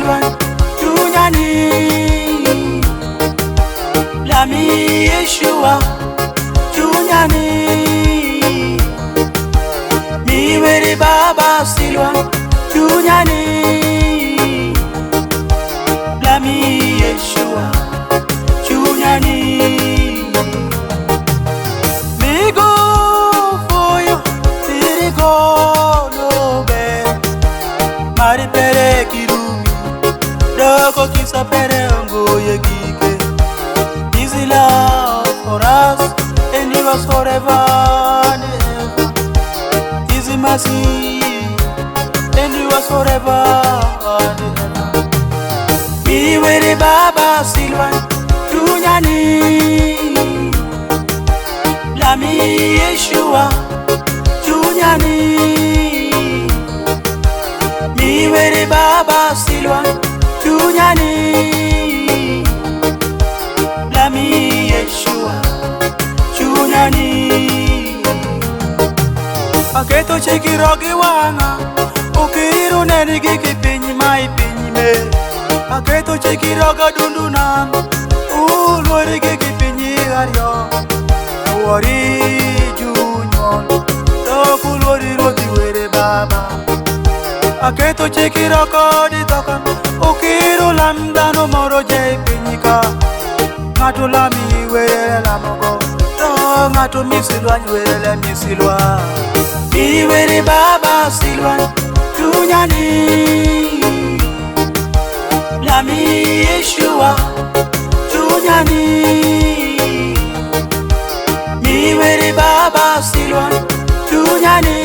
silwan tunyani Lami Yeshua tunyani Miwere Baba silwan tunyani Lami Yeshua tunyani Migo foyo tirigo nobe Mari pere kirumi Doko kisa pere ongoye gike Easy love for us and it was forever and ever Easy mercy and it was forever and ever Miwere Baba silwan tunyani Lami Yeshua tunyani Miwere Baba silwan tunyani Lami Yeshua tunyani Aketo chekirogi wanga Ukiru neni giki pinyi mai pinyi me Aketo chekiroga dundunan Ulwari giki pinyi garyo Uwari junyon Tokulwari roti were Baba Aketo chekiroko di tokan Ukiru lamdano moro jay pinyika Ngatu lami were lamogo To ngatu misilwan were misilwa Miwere Baba silwan tunyani Lami Yeshua tunyani Miwere Baba silwan tunyani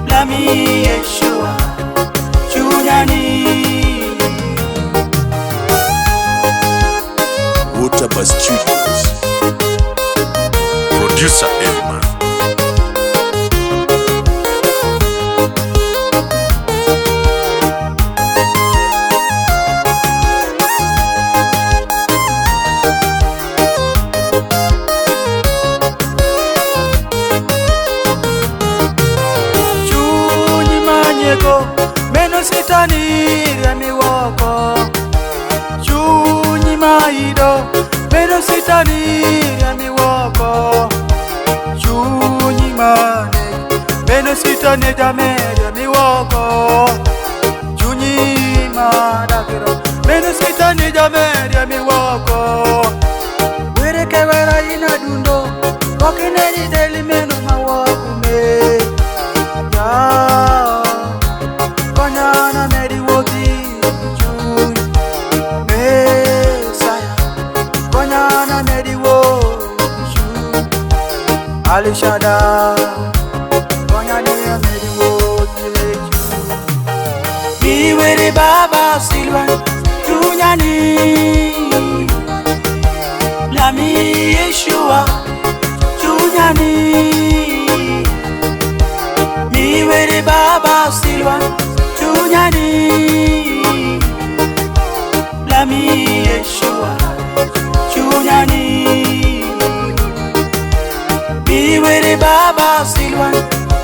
Lami Yeshua tunyani Waterbar Studios. Producer Edman. Meno sitani rami wako Chunyi maido Meno sitani rami wako Chunyi mane Meno sitani jame rami wako Chunyi madakiro Meno sitani jame rami wako Were kewera ina dundo Wakineni deli meno mawakume Ya Konyana meri wogi Jun Messiah Konyana meri wogi Jun Alishada Konyana meri wogi Jun Miwere Baba silwan tunyani Lami Yeshua tunyani Miwere Baba silwan tunyani Lami Yeshua tunyani Miwere Baba silwan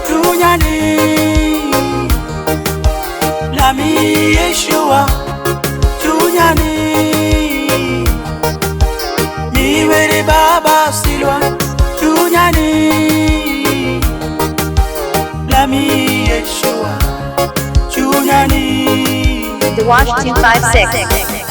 tunyani Lami Yeshua tunyani Miwere Baba silwan tunyani Lami Yeshua tunyani The Wash 256.